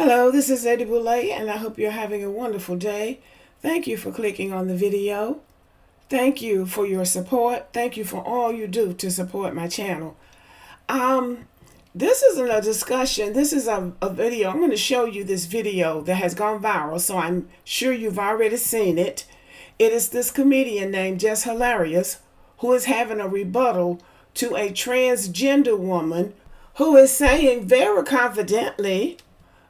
Hello, this is Eddie Boulay, and I hope you're having a wonderful day. Thank you for clicking on the video. Thank you for your support. Thank you for all you do to support my channel. Um, this isn't a discussion. This is a video. I'm going to show you this video that has gone viral, so I'm sure you've already seen it. It is this comedian named Jess who is having a rebuttal to a transgender woman who is saying very confidently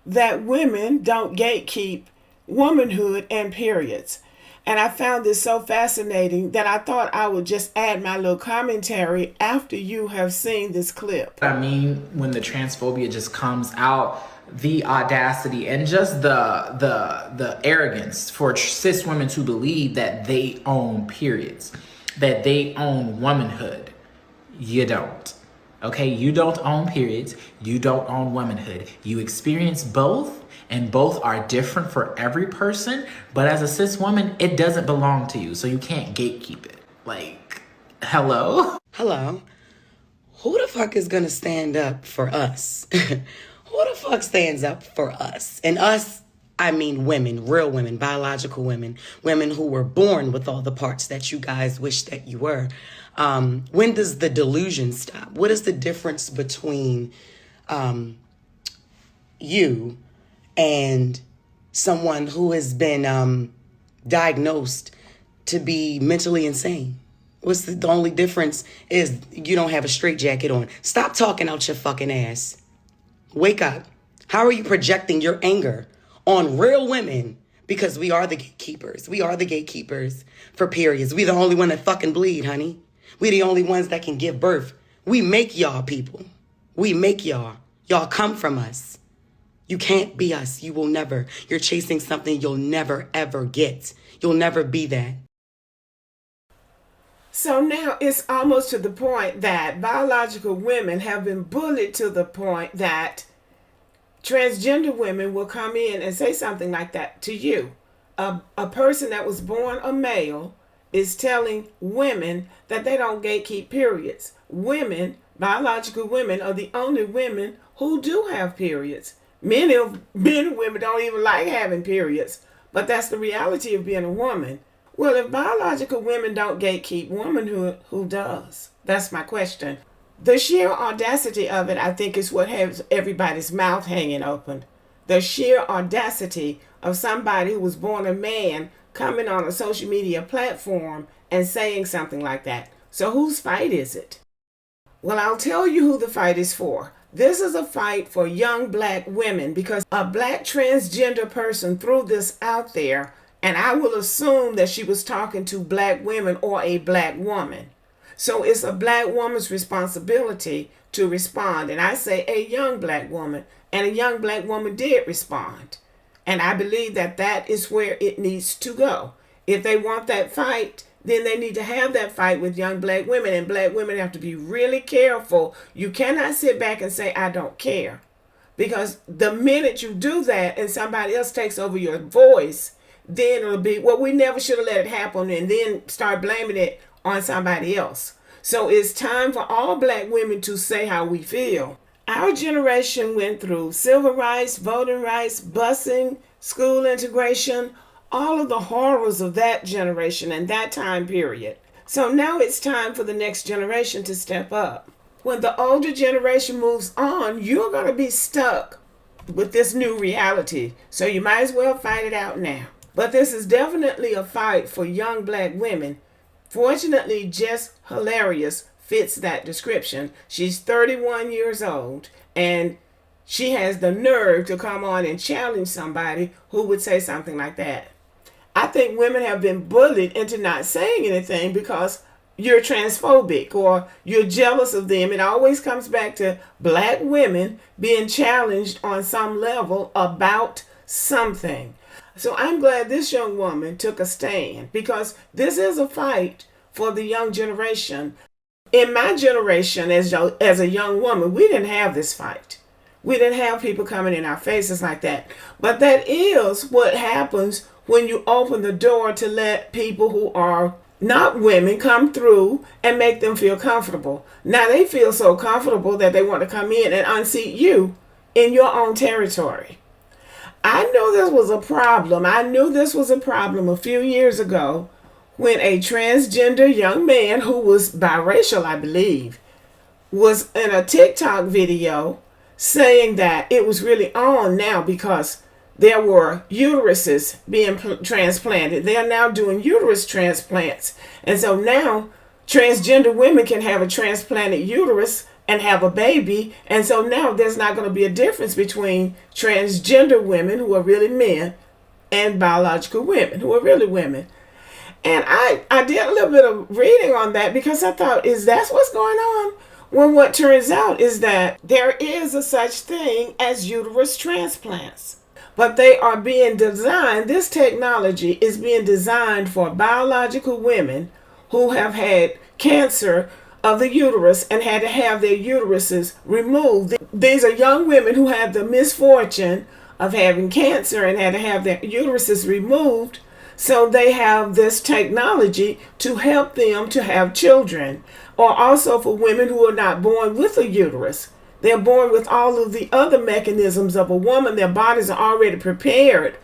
that women don't gatekeep womanhood and periods. And I found this so fascinating that I thought I would just add my little commentary after you have seen this clip. I mean, when the transphobia just comes out, the audacity and just the arrogance for cis women to believe that they own periods, that they own womanhood. You don't. Okay, you don't own periods, you don't own womanhood. You experience both, and both are different for every person, but as a cis woman, it doesn't belong to you, so you can't gatekeep it. Like, hello? Hello. Who the fuck is gonna stand up for us? Who the fuck stands up for us? And us, I mean women, real women, biological women, women who were born with all the parts that you guys wish that you were. When does the delusion stop? What is the difference between you and someone who has been diagnosed to be mentally insane? What's the only difference is you don't have a straitjacket on. Stop talking out your fucking ass. Wake up. How are you projecting your anger on real women? Because we are the gatekeepers. We are the gatekeepers for periods. We the only one that fucking bleed, honey. We the only ones that can give birth. We make y'all people. We make y'all. Y'all come from us. You can't be us. You will never. You're chasing something you'll never, ever get. You'll never be that. So now it's almost to the point that biological women have been bullied to the point that transgender women will come in and say something like that to you. A person that was born a male is telling women that they don't gatekeep periods. Women, biological women, are the only women who do have periods. Many women don't even like having periods, but that's the reality of being a woman. Well, if biological women don't gatekeep womanhood, who does? That's my question. The sheer audacity of it, I think, is what has everybody's mouth hanging open. The sheer audacity of somebody who was born a man coming on a social media platform and saying something like that. So whose fight is it? Well, I'll tell you who the fight is for. This is a fight for young black women because a black transgender person threw this out there, and I will assume that she was talking to black women or a black woman. So it's a black woman's responsibility to respond. And I say a young black woman, and a young black woman did respond. And I believe that that is where it needs to go. If they want that fight, then they need to have that fight with young black women. And black women have to be really careful. You cannot sit back and say, I don't care. Because the minute you do that and somebody else takes over your voice, then it'll be, well, we never should have let it happen, and then start blaming it on somebody else. So it's time for all black women to say how we feel. Our generation went through civil rights, voting rights, busing, school integration, all of the horrors of that generation and that time period. So now it's time for the next generation to step up. When the older generation moves on, you're going to be stuck with this new reality. So you might as well fight it out now. But this is definitely a fight for young black women. Fortunately, Jess fits that description. She's 31 years old, and she has the nerve to come on and challenge somebody who would say something like that. I think women have been bullied into not saying anything because you're transphobic or you're jealous of them. It always comes back to black women being challenged on some level about something. So I'm glad this young woman took a stand because this is a fight for the young generation. In my generation, as a young woman, we didn't have this fight. We didn't have people coming in our faces like that. But that is what happens when you open the door to let people who are not women come through and make them feel comfortable. Now they feel so comfortable that they want to come in and unseat you in your own territory. I knew this was a problem. I knew this was a problem a few years ago when a transgender young man who was biracial, I believe, was in a TikTok video saying that it was really on now because there were uteruses being transplanted. They are now doing uterus transplants. And so now transgender women can have a transplanted uterus and have a baby. And so now there's not going to be a difference between transgender women who are really men and biological women who are really women. And I did a little bit of reading on that because I thought, is that what's going on? Well, what turns out is that there is a such thing as uterus transplants. But they are being designed, this technology is being designed for biological women who have had cancer of the uterus and had to have their uteruses removed. These are young women who had the misfortune of having cancer and had to have their uteruses removed. So they have this technology to help them to have children, or also for women who are not born with a uterus. They're born with all of the other mechanisms of a woman. Their bodies are already prepared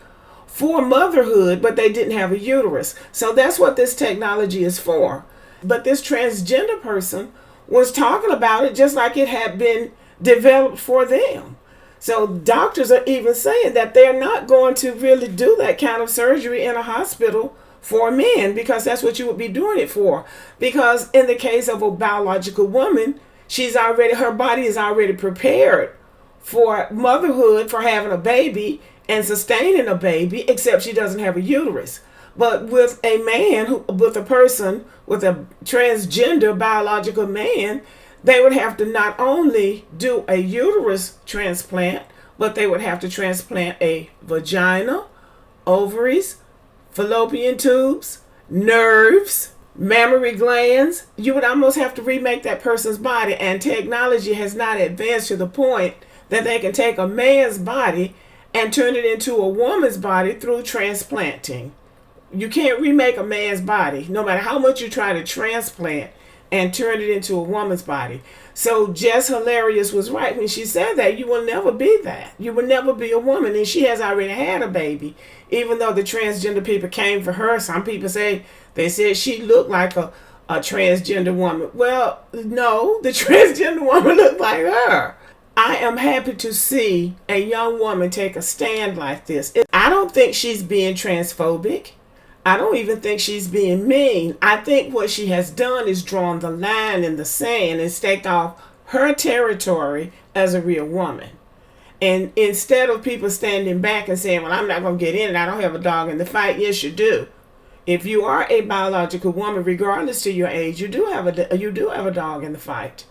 for motherhood, but they didn't have a uterus. So that's what this technology is for. But this transgender person was talking about it just like it had been developed for them. So doctors are even saying that they're not going to really do that kind of surgery in a hospital for men because that's what you would be doing it for. Because in the case of a biological woman, her body is already prepared for motherhood, for having a baby and sustaining a baby, except she doesn't have a uterus. But with a man, with a person, with a transgender biological man, they would have to not only do a uterus transplant, but they would have to transplant a vagina, ovaries, fallopian tubes, nerves, mammary glands. You would almost have to remake that person's body, and technology has not advanced to the point that they can take a man's body and turn it into a woman's body through transplanting. You can't remake a man's body, no matter how much you try to transplant and turn it into a woman's body. So Jess Hilarious was right when she said that. You will never be that. You will never be a woman. And she has already had a baby. Even though the transgender people came for her, some people say they said she looked like a transgender woman. Well, no, the transgender woman looked like her. I am happy to see a young woman take a stand like this. I don't think she's being transphobic. I don't even think she's being mean. I think what she has done is drawn the line in the sand and staked off her territory as a real woman. And instead of people standing back and saying, well, I'm not going to get in it, I don't have a dog in the fight. Yes, you do. If you are a biological woman, regardless to your age, you do have a dog in the fight.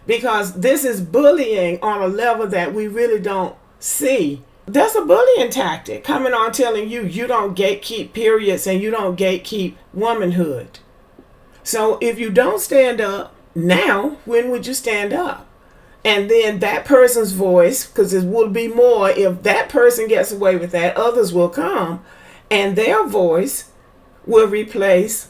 Because this is bullying on a level that we really don't see. That's a bullying tactic, coming on telling you don't gatekeep periods and you don't gatekeep womanhood. So if you don't stand up now, when would you stand up? And then that person's voice, because it will be more, if that person gets away with that, others will come, and their voice will replace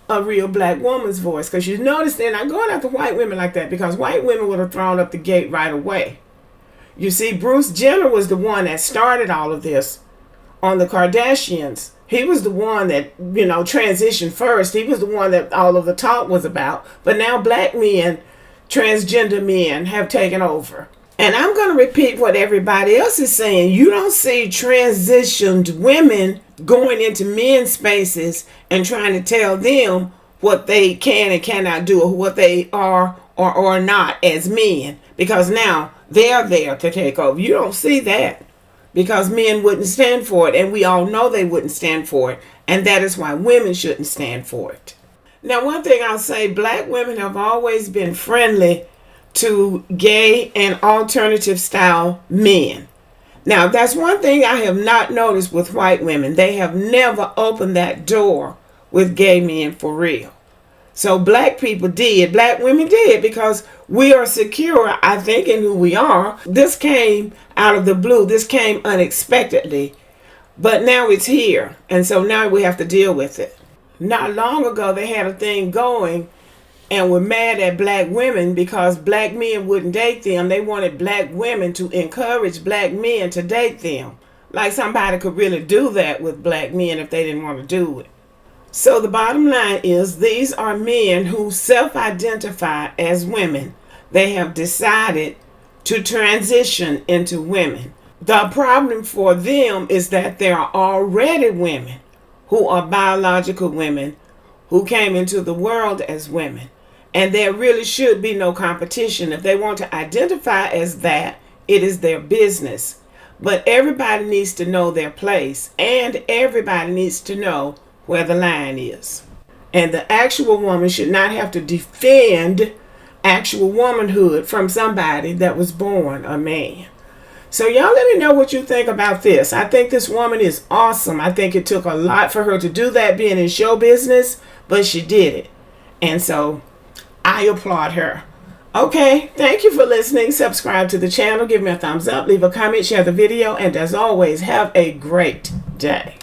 a real black woman's voice. Because you notice they're not going after white women like that, because white women would have thrown up the gate right away. You see, Bruce Jenner was the one that started all of this on the Kardashians. He was the one that, transitioned first. He was the one that all of the talk was about. But now black men, transgender men, have taken over. And I'm going to repeat what everybody else is saying. You don't see transitioned women going into men's spaces and trying to tell them what they can and cannot do, or what they are or are not as men. Because now they're there to take over. You don't see that because men wouldn't stand for it. And we all know they wouldn't stand for it. And that is why women shouldn't stand for it. Now, one thing I'll say, black women have always been friendly to gay and alternative style men. Now, that's one thing I have not noticed with white women. They have never opened that door with gay men for real. So black people did, black women did, because we are secure, I think, in who we are. This came out of the blue. This came unexpectedly. But now it's here. And so now we have to deal with it. Not long ago, they had a thing going and were mad at black women because black men wouldn't date them. They wanted black women to encourage black men to date them. like somebody could really do that with black men if they didn't want to do it. So the bottom line is, these are men who self-identify as women. They have decided to transition into women. The problem for them is that there are already women who are biological women who came into the world as women. And there really should be no competition. If they want to identify as that, it is their business. But everybody needs to know their place, and everybody needs to know where the line is. And the actual woman should not have to defend actual womanhood from somebody that was born a man. So y'all let me know what you think about this. I think this woman is awesome. I think it took a lot for her to do that, being in show business, but she did it. And so I applaud her. Okay, thank you for listening. Subscribe to the channel, give me a thumbs up, leave a comment, share the video, and as always, have a great day.